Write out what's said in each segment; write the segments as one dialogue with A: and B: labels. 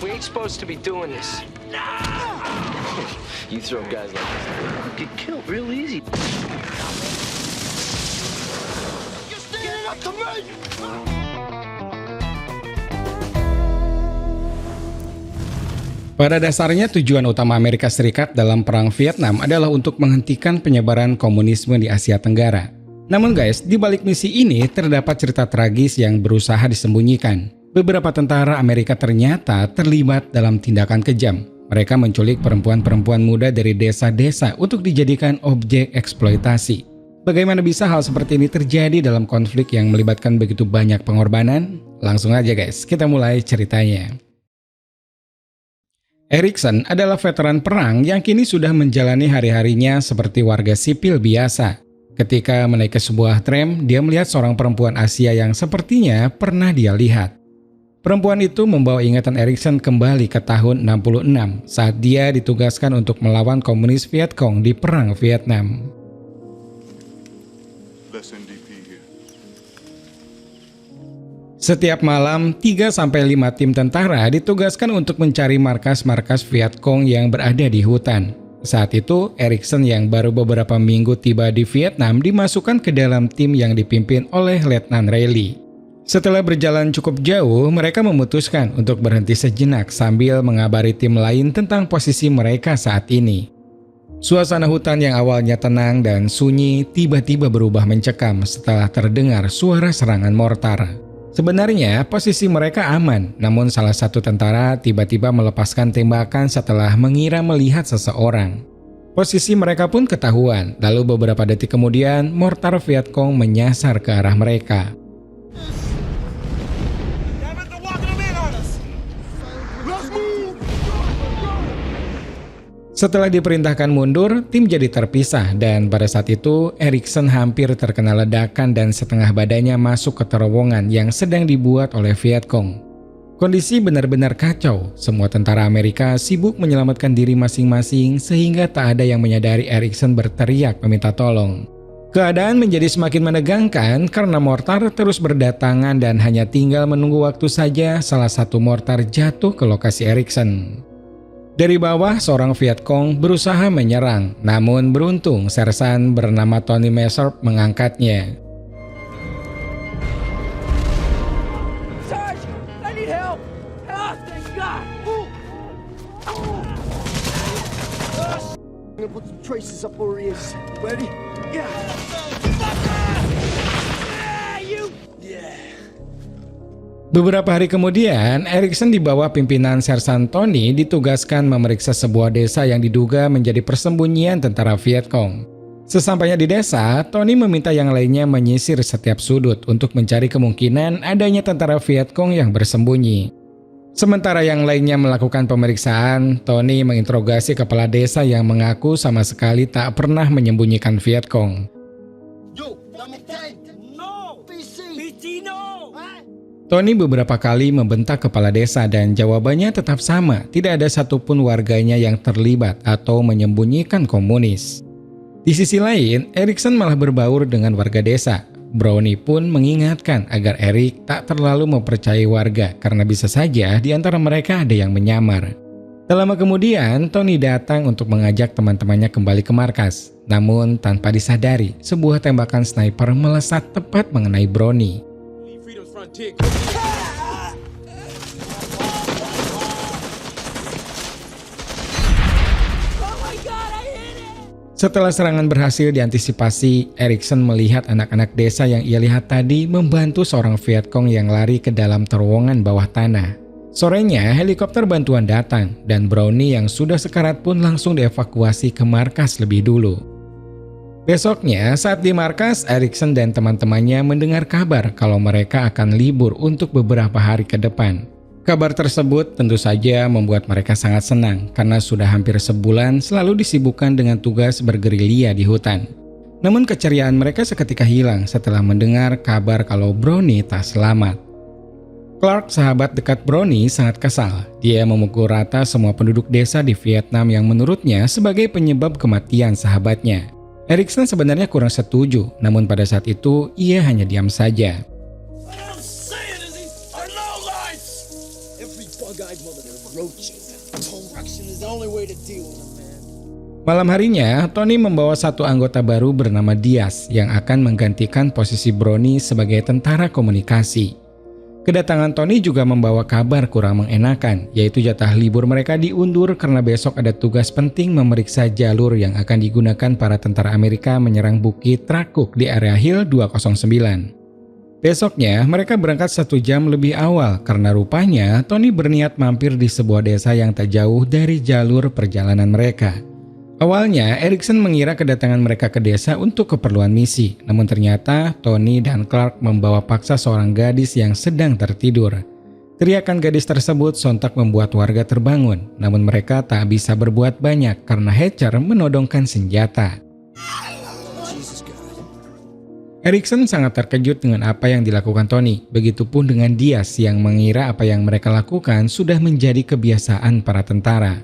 A: We ain't supposed to be doing this.
B: You throw guys like this, you get killed real easy.
A: You're standing up to me!
C: Pada dasarnya tujuan utama Amerika Serikat dalam Perang Vietnam adalah untuk menghentikan penyebaran komunisme di Asia Tenggara. Namun guys, di balik misi ini terdapat cerita tragis yang berusaha disembunyikan. Beberapa tentara Amerika ternyata terlibat dalam tindakan kejam. Mereka menculik perempuan-perempuan muda dari desa-desa untuk dijadikan objek eksploitasi. Bagaimana bisa hal seperti ini terjadi dalam konflik yang melibatkan begitu banyak pengorbanan? Langsung aja guys, kita mulai ceritanya. Erikson adalah veteran perang yang kini sudah menjalani hari-harinya seperti warga sipil biasa. Ketika menaiki sebuah tram, dia melihat seorang perempuan Asia yang sepertinya pernah dia lihat. Perempuan itu membawa ingatan Erikson kembali ke tahun 66 saat dia ditugaskan untuk melawan komunis Viet Cong di Perang Vietnam. Setiap malam, 3-5 tim tentara ditugaskan untuk mencari markas-markas Viet Cong yang berada di hutan. Saat itu, Erikson yang baru beberapa minggu tiba di Vietnam dimasukkan ke dalam tim yang dipimpin oleh Letnan Reilly. Setelah berjalan cukup jauh, mereka memutuskan untuk berhenti sejenak sambil mengabari tim lain tentang posisi mereka saat ini. Suasana hutan yang awalnya tenang dan sunyi tiba-tiba berubah mencekam setelah terdengar suara serangan mortar. Sebenarnya posisi mereka aman, namun salah satu tentara tiba-tiba melepaskan tembakan setelah mengira melihat seseorang. Posisi mereka pun ketahuan, lalu beberapa detik kemudian mortar Viet Cong menyasar ke arah mereka. Setelah diperintahkan mundur, tim jadi terpisah dan pada saat itu Erikson hampir terkena ledakan dan setengah badannya masuk ke terowongan yang sedang dibuat oleh Viet Cong. Kondisi benar-benar kacau, semua tentara Amerika sibuk menyelamatkan diri masing-masing sehingga tak ada yang menyadari Erikson berteriak meminta tolong. Keadaan menjadi semakin menegangkan karena mortar terus berdatangan dan hanya tinggal menunggu waktu saja salah satu mortar jatuh ke lokasi Erikson. Dari bawah, seorang Viet Cong berusaha menyerang, namun beruntung sersan bernama Tony Messerp mengangkatnya.
D: Sarge, I need help! Ah, thank God!
A: I'm gonna put some traces up where he is. Ready? Yeah.
C: Beberapa hari kemudian, Erikson di bawah pimpinan Sersan Tony ditugaskan memeriksa sebuah desa yang diduga menjadi persembunyian tentara Viet Cong. Sesampainya di desa, Tony meminta yang lainnya menyisir setiap sudut untuk mencari kemungkinan adanya tentara Viet Cong yang bersembunyi. Sementara yang lainnya melakukan pemeriksaan, Tony menginterogasi kepala desa yang mengaku sama sekali tak pernah menyembunyikan Viet Cong. Tony beberapa kali membentak kepala desa dan jawabannya tetap sama, tidak ada satupun warganya yang terlibat atau menyembunyikan komunis. Di sisi lain, Erikson malah berbaur dengan warga desa. Brownie pun mengingatkan agar Erik tak terlalu mempercayai warga karena bisa saja di antara mereka ada yang menyamar. Tak lama kemudian, Tony datang untuk mengajak teman-temannya kembali ke markas. Namun tanpa disadari, sebuah tembakan sniper melesat tepat mengenai Brownie. Setelah serangan berhasil diantisipasi, Erikson melihat anak-anak desa yang ia lihat tadi membantu seorang Viet Cong yang lari ke dalam terowongan bawah tanah. Sorenya, helikopter bantuan datang dan Brownie yang sudah sekarat pun langsung dievakuasi ke markas lebih dulu. Besoknya, saat di markas, Erikson dan teman-temannya mendengar kabar kalau mereka akan libur untuk beberapa hari ke depan. Kabar tersebut tentu saja membuat mereka sangat senang karena sudah hampir sebulan selalu disibukkan dengan tugas bergerilya di hutan. Namun keceriaan mereka seketika hilang setelah mendengar kabar kalau Brownie tak selamat. Clark, sahabat dekat Brownie, sangat kesal. Dia memukul rata semua penduduk desa di Vietnam yang menurutnya sebagai penyebab kematian sahabatnya. Erikson sebenarnya kurang setuju, namun pada saat itu ia hanya diam saja.
A: bug-eyed mother roaches. Correction is the only way to deal with them, man.
C: Malam harinya, Tony membawa satu anggota baru bernama Diaz yang akan menggantikan posisi Brownie sebagai tentara komunikasi. Kedatangan Tony juga membawa kabar kurang mengenakan, yaitu jatah libur mereka diundur karena besok ada tugas penting memeriksa jalur yang akan digunakan para tentara Amerika menyerang Bukit Trakuk di area Hill 209. Besoknya, mereka berangkat 1 jam lebih awal karena rupanya Tony berniat mampir di sebuah desa yang tak jauh dari jalur perjalanan mereka. Awalnya, Erikson mengira kedatangan mereka ke desa untuk keperluan misi, namun ternyata Tony dan Clark membawa paksa seorang gadis yang sedang tertidur. Teriakan gadis tersebut sontak membuat warga terbangun, namun mereka tak bisa berbuat banyak karena Hatcher menodongkan senjata. Erikson sangat terkejut dengan apa yang dilakukan Tony, begitupun dengan Diaz yang mengira apa yang mereka lakukan sudah menjadi kebiasaan para tentara.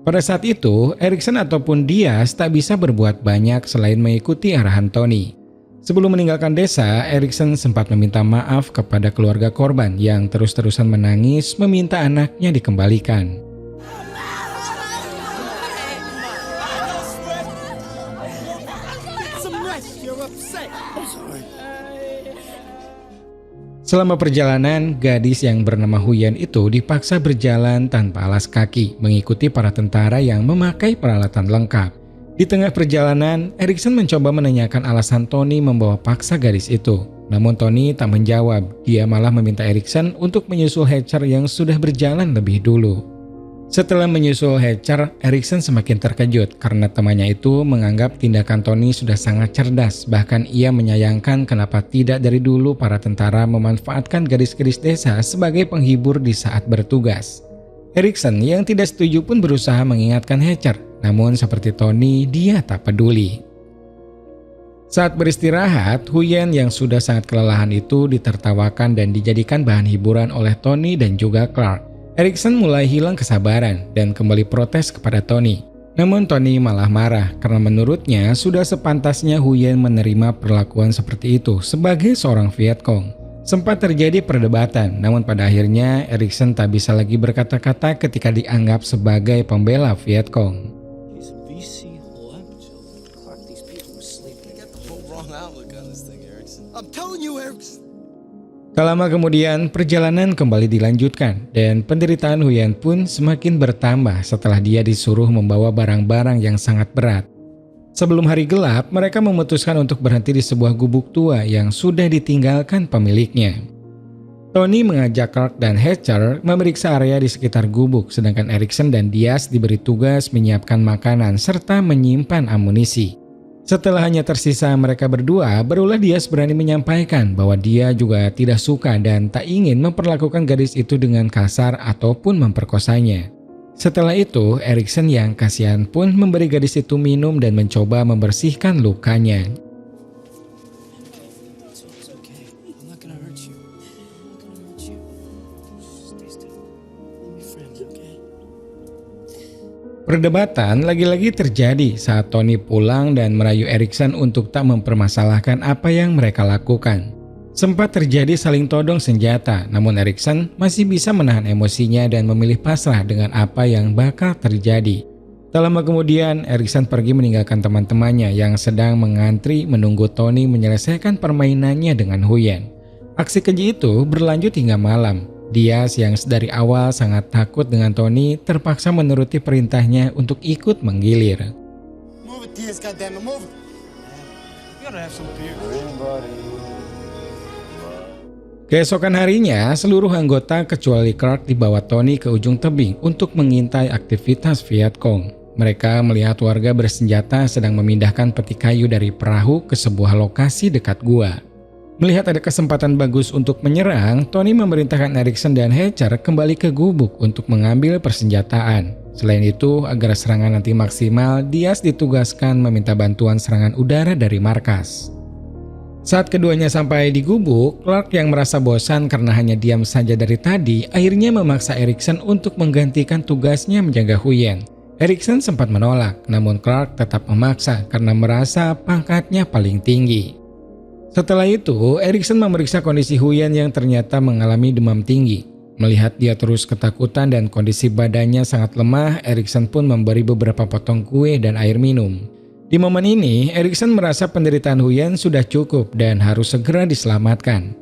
C: Pada saat itu, Erikson ataupun Diaz tak bisa berbuat banyak selain mengikuti arahan Tony. Sebelum meninggalkan desa, Erikson sempat meminta maaf kepada keluarga korban yang terus-terusan menangis meminta anaknya dikembalikan. Selama perjalanan, gadis yang bernama Huyen itu dipaksa berjalan tanpa alas kaki, mengikuti para tentara yang memakai peralatan lengkap. Di tengah perjalanan, Erikson mencoba menanyakan alasan Tony membawa paksa gadis itu. Namun Tony tak menjawab, dia malah meminta Erikson untuk menyusul Hatcher yang sudah berjalan lebih dulu. Setelah menyusul Hatcher, Erikson semakin terkejut karena temannya itu menganggap tindakan Tony sudah sangat cerdas. Bahkan ia menyayangkan kenapa tidak dari dulu para tentara memanfaatkan gadis-gadis desa sebagai penghibur di saat bertugas. Erikson yang tidak setuju pun berusaha mengingatkan Hatcher, namun seperti Tony, dia tak peduli. Saat beristirahat, Huyen yang sudah sangat kelelahan itu ditertawakan dan dijadikan bahan hiburan oleh Tony dan juga Clark. Erikson mulai hilang kesabaran dan kembali protes kepada Tony. Namun Tony malah marah karena menurutnya sudah sepantasnya Huyen menerima perlakuan seperti itu sebagai seorang Vietcong. Sempat terjadi perdebatan, namun pada akhirnya Erikson tak bisa lagi berkata-kata ketika dianggap sebagai pembela Vietcong. Tak lama kemudian, perjalanan kembali dilanjutkan dan penderitaan Huyen pun semakin bertambah setelah dia disuruh membawa barang-barang yang sangat berat. Sebelum hari gelap, mereka memutuskan untuk berhenti di sebuah gubuk tua yang sudah ditinggalkan pemiliknya. Tony mengajak Clark dan Hatcher memeriksa area di sekitar gubuk, sedangkan Erikson dan Diaz diberi tugas menyiapkan makanan serta menyimpan amunisi. Setelah hanya tersisa mereka berdua, barulah Diaz berani menyampaikan bahwa dia juga tidak suka dan tak ingin memperlakukan gadis itu dengan kasar ataupun memperkosanya. Setelah itu, Erikson yang kasihan pun memberi gadis itu minum dan mencoba membersihkan lukanya. Perdebatan lagi-lagi terjadi saat Tony pulang dan merayu Erikson untuk tak mempermasalahkan apa yang mereka lakukan. Sempat terjadi saling todong senjata, namun Erikson masih bisa menahan emosinya dan memilih pasrah dengan apa yang bakal terjadi. Tak lama kemudian, Erikson pergi meninggalkan teman-temannya yang sedang mengantri menunggu Tony menyelesaikan permainannya dengan Huyen. Aksi keji itu berlanjut hingga malam. Diaz yang dari awal sangat takut dengan Tony terpaksa menuruti perintahnya untuk ikut menggilir.
A: Move it, Diaz, goddammit, move it. You gotta have some beer.
C: Keesokan harinya, seluruh anggota kecuali Clark dibawa Tony ke ujung tebing untuk mengintai aktivitas Vietcong. Mereka melihat warga bersenjata sedang memindahkan peti kayu dari perahu ke sebuah lokasi dekat gua. Melihat ada kesempatan bagus untuk menyerang, Tony memerintahkan Erikson dan Hatcher kembali ke gubuk untuk mengambil persenjataan. Selain itu, agar serangan nanti maksimal, Diaz ditugaskan meminta bantuan serangan udara dari markas. Saat keduanya sampai di gubuk, Clark yang merasa bosan karena hanya diam saja dari tadi, akhirnya memaksa Erikson untuk menggantikan tugasnya menjaga Huyen. Erikson sempat menolak, namun Clark tetap memaksa karena merasa pangkatnya paling tinggi. Setelah itu, Erikson memeriksa kondisi Huyen yang ternyata mengalami demam tinggi. Melihat dia terus ketakutan dan kondisi badannya sangat lemah, Erikson pun memberi beberapa potong kue dan air minum. Di momen ini, Erikson merasa penderitaan Huyen sudah cukup dan harus segera diselamatkan.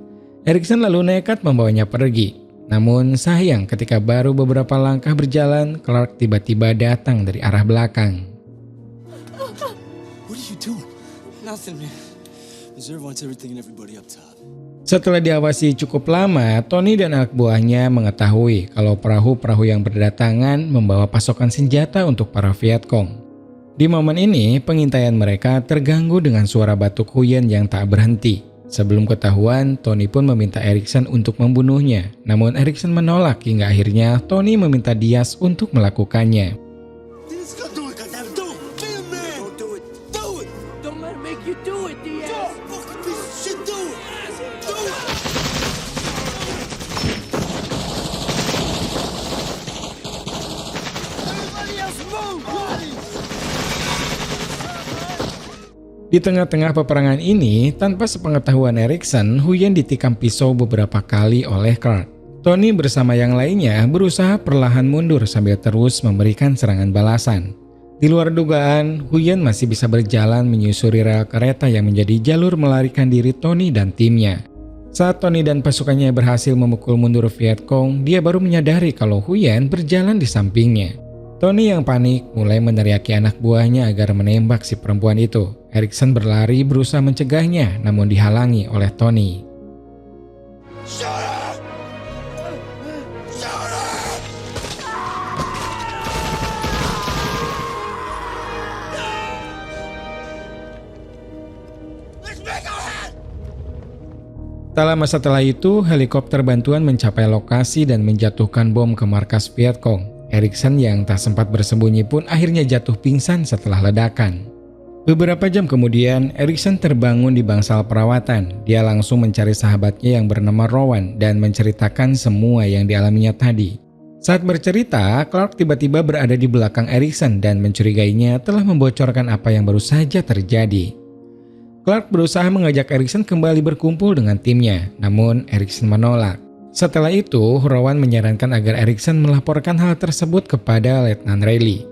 C: Erikson lalu nekat membawanya pergi. Namun sayang, ketika baru beberapa langkah berjalan, Clark tiba-tiba datang dari arah belakang.
A: What are you doing? Nothing, man. Reserve wants everything and everybody up top.
C: Setelah diawasi cukup lama, Tony dan anak buahnya mengetahui kalau perahu-perahu yang berdatangan membawa pasokan senjata untuk para Vietcong. Di momen ini, pengintaian mereka terganggu dengan suara batuk Huyen yang tak berhenti. Sebelum ketahuan, Tony pun meminta Erikson untuk membunuhnya. Namun Erikson menolak hingga akhirnya Tony meminta Diaz untuk melakukannya.
D: Don't let him make you do it, Diaz.
C: Di tengah-tengah peperangan ini, tanpa sepengetahuan Erikson, Huyen ditikam pisau beberapa kali oleh Clark. Tony bersama yang lainnya berusaha perlahan mundur sambil terus memberikan serangan balasan. Di luar dugaan, Huyen masih bisa berjalan menyusuri rel kereta yang menjadi jalur melarikan diri Tony dan timnya. Saat Tony dan pasukannya berhasil memukul mundur Vietcong, dia baru menyadari kalau Huyen berjalan di sampingnya. Tony yang panik mulai meneriaki anak buahnya agar menembak si perempuan itu. Erikson berlari berusaha mencegahnya, namun dihalangi oleh Tony. Tak lama setelah itu, helikopter bantuan mencapai lokasi dan menjatuhkan bom ke markas Vietcong. Erikson yang tak sempat bersembunyi pun akhirnya jatuh pingsan setelah ledakan. Beberapa jam kemudian, Erikson terbangun di bangsal perawatan. Dia langsung mencari sahabatnya yang bernama Rowan dan menceritakan semua yang dialaminya tadi. Saat bercerita, Clark tiba-tiba berada di belakang Erikson dan mencurigainya telah membocorkan apa yang baru saja terjadi. Clark berusaha mengajak Erikson kembali berkumpul dengan timnya, namun Erikson menolak. Setelah itu, Rowan menyarankan agar Erikson melaporkan hal tersebut kepada Letnan Riley.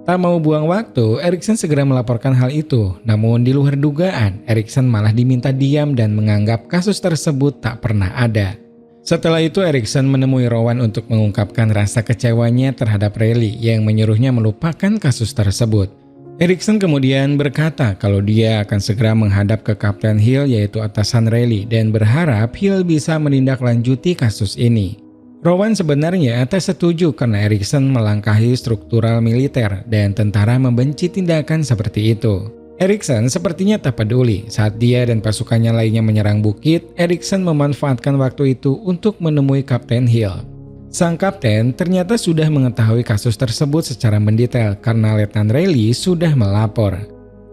C: Tak mau buang waktu, Erikson segera melaporkan hal itu. Namun di luar dugaan, Erikson malah diminta diam dan menganggap kasus tersebut tak pernah ada. Setelah itu, Erikson menemui Rowan untuk mengungkapkan rasa kecewanya terhadap Riley yang menyuruhnya melupakan kasus tersebut. Erikson kemudian berkata kalau dia akan segera menghadap ke Kapten Hill yaitu atasan Riley dan berharap Hill bisa menindaklanjuti kasus ini. Rowan sebenarnya tak setuju karena Erikson melangkahi struktural militer dan tentara membenci tindakan seperti itu. Erikson sepertinya tak peduli. Saat dia dan pasukannya lainnya menyerang bukit, Erikson memanfaatkan waktu itu untuk menemui Kapten Hill. Sang kapten ternyata sudah mengetahui kasus tersebut secara mendetail karena Letnan Riley sudah melapor.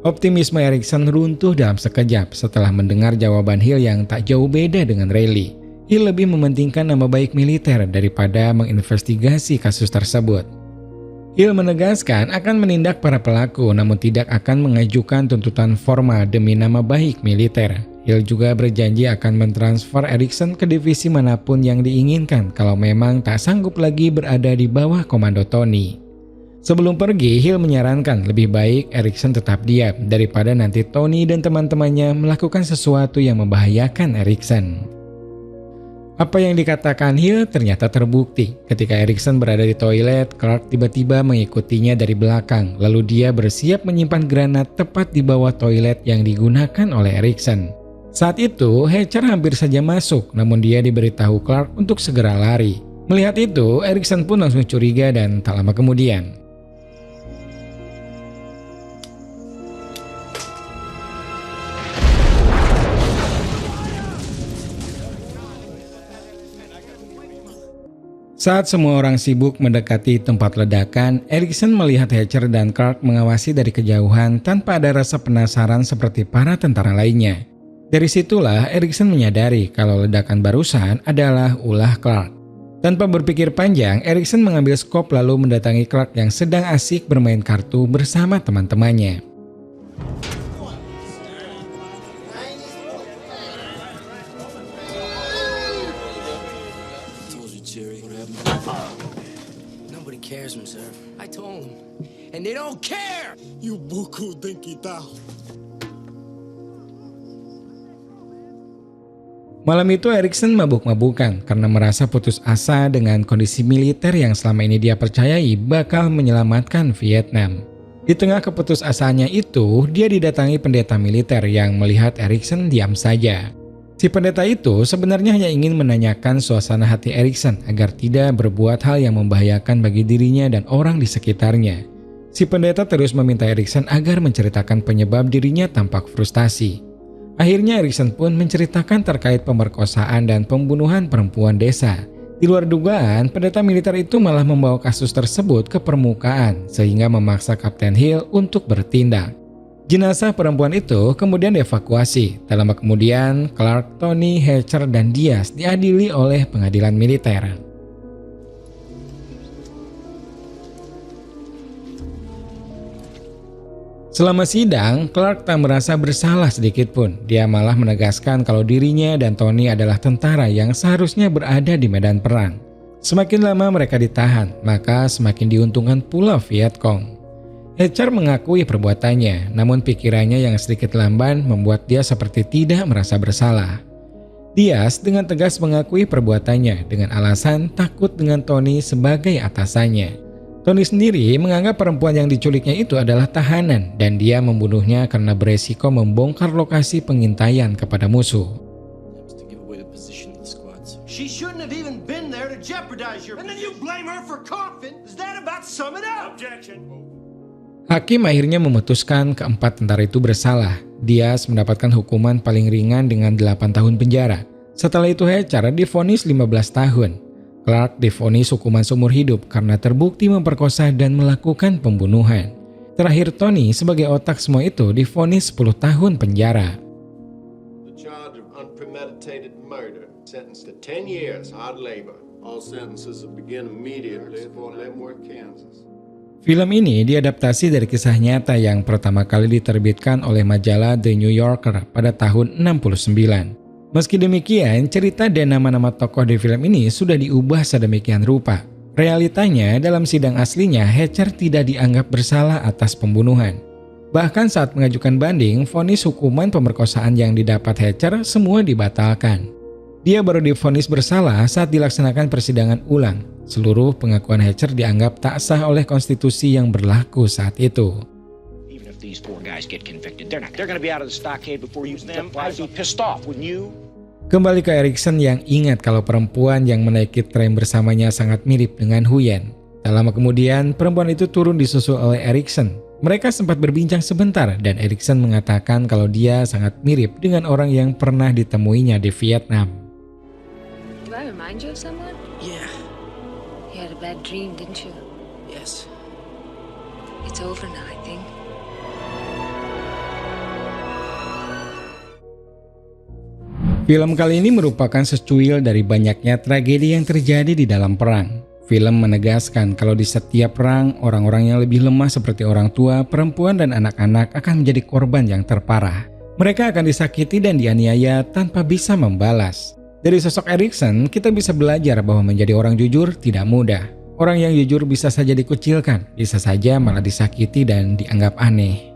C: Optimisme Erikson runtuh dalam sekejap setelah mendengar jawaban Hill yang tak jauh beda dengan Riley. Hill lebih mementingkan nama baik militer daripada menginvestigasi kasus tersebut. Hill menegaskan akan menindak para pelaku namun tidak akan mengajukan tuntutan formal demi nama baik militer. Hill juga berjanji akan mentransfer Erikson ke divisi manapun yang diinginkan kalau memang tak sanggup lagi berada di bawah komando Tony. Sebelum pergi, Hill menyarankan lebih baik Erikson tetap diam daripada nanti Tony dan teman-temannya melakukan sesuatu yang membahayakan Erikson. Apa yang dikatakan Hill ternyata terbukti. Ketika Erikson berada di toilet, Clark tiba-tiba mengikutinya dari belakang, lalu dia bersiap menyimpan granat tepat di bawah toilet yang digunakan oleh Erikson. Saat itu, Hatcher hampir saja masuk, namun dia diberitahu Clark untuk segera lari. Melihat itu, Erikson pun langsung curiga dan tak lama kemudian. Saat semua orang sibuk mendekati tempat ledakan, Erikson melihat Hatcher dan Clark mengawasi dari kejauhan tanpa ada rasa penasaran seperti para tentara lainnya. Dari situlah Erikson menyadari kalau ledakan barusan adalah ulah Clark. Tanpa berpikir panjang, Erikson mengambil skop lalu mendatangi Clark yang sedang asik bermain kartu bersama teman-temannya.
A: Told you, Jerry. Nobody cares, sir. I told them. And they don't care! You buku dinky tao.
C: Malam itu Erikson mabuk-mabukan karena merasa putus asa dengan kondisi militer yang selama ini dia percayai bakal menyelamatkan Vietnam. Di tengah keputusasaannya itu, dia didatangi pendeta militer yang melihat Erikson diam saja. Si pendeta itu sebenarnya hanya ingin menanyakan suasana hati Erikson agar tidak berbuat hal yang membahayakan bagi dirinya dan orang di sekitarnya. Si pendeta terus meminta Erikson agar menceritakan penyebab dirinya tampak frustasi. Akhirnya Erikson pun menceritakan terkait pemerkosaan dan pembunuhan perempuan desa. Di luar dugaan, pendeta militer itu malah membawa kasus tersebut ke permukaan sehingga memaksa Kapten Hill untuk bertindak. Jenazah perempuan itu kemudian dievakuasi. Tak lama kemudian, Clark, Tony, Hatcher, dan Diaz diadili oleh pengadilan militer. Selama sidang, Clark tak merasa bersalah sedikit pun. Dia malah menegaskan kalau dirinya dan Tony adalah tentara yang seharusnya berada di medan perang. Semakin lama mereka ditahan, maka semakin diuntungkan pula Viet Cong. Hatcher mengakui perbuatannya, namun pikirannya yang sedikit lamban membuat dia seperti tidak merasa bersalah. Diaz dengan tegas mengakui perbuatannya dengan alasan takut dengan Tony sebagai atasannya. Tony sendiri menganggap perempuan yang diculiknya itu adalah tahanan dan dia membunuhnya karena beresiko membongkar lokasi pengintaian kepada musuh.
E: She shouldn't have even been there to jeopardize your... And then you blame her for coughing? Is that about sum it up? Objection.
C: Hakim akhirnya memutuskan keempat tentara itu bersalah. Diaz mendapatkan hukuman paling ringan dengan 8 tahun penjara. Setelah itu Hatcher divonis 15 tahun. Clark divonis hukuman seumur hidup karena terbukti memperkosa dan melakukan pembunuhan. Terakhir Tony sebagai otak semua itu divonis 10 tahun penjara.
F: The charge of unpremeditated murder, sentenced to 10 years hard labor. All sentences will begin immediately for Leavenworth, Kansas.
C: Film ini diadaptasi dari kisah nyata yang pertama kali diterbitkan oleh majalah The New Yorker pada tahun 69. Meski demikian, cerita dan nama-nama tokoh di film ini sudah diubah sedemikian rupa. Realitanya, dalam sidang aslinya, Hatcher tidak dianggap bersalah atas pembunuhan. Bahkan saat mengajukan banding, vonis hukuman pemerkosaan yang didapat Hatcher semua dibatalkan. Dia baru divonis bersalah saat dilaksanakan persidangan ulang. Seluruh pengakuan Hatcher dianggap tak sah oleh konstitusi yang berlaku saat itu.
G: These four guys get convicted. They're going to be out of the stockade before you them. I'd be pissed off, wouldn't you?
C: Kembali ke Erikson yang ingat kalau perempuan yang menaiki tram bersamanya sangat mirip dengan Huyen. Tak lama kemudian, perempuan itu turun disusul oleh Erikson. Mereka sempat berbincang sebentar dan Erikson mengatakan kalau dia sangat mirip dengan orang yang pernah ditemuinya di Vietnam.
H: Do I remind you of someone?
A: Yeah.
H: You had a bad dream, didn't you?
A: Yes.
H: It's over now, I think.
C: Film kali ini merupakan secuil dari banyaknya tragedi yang terjadi di dalam perang. Film menegaskan kalau di setiap perang, orang-orang yang lebih lemah seperti orang tua, perempuan, dan anak-anak akan menjadi korban yang terparah. Mereka akan disakiti dan dianiaya tanpa bisa membalas. Dari sosok Erikson, kita bisa belajar bahwa menjadi orang jujur tidak mudah. Orang yang jujur bisa saja dikucilkan, bisa saja malah disakiti dan dianggap aneh.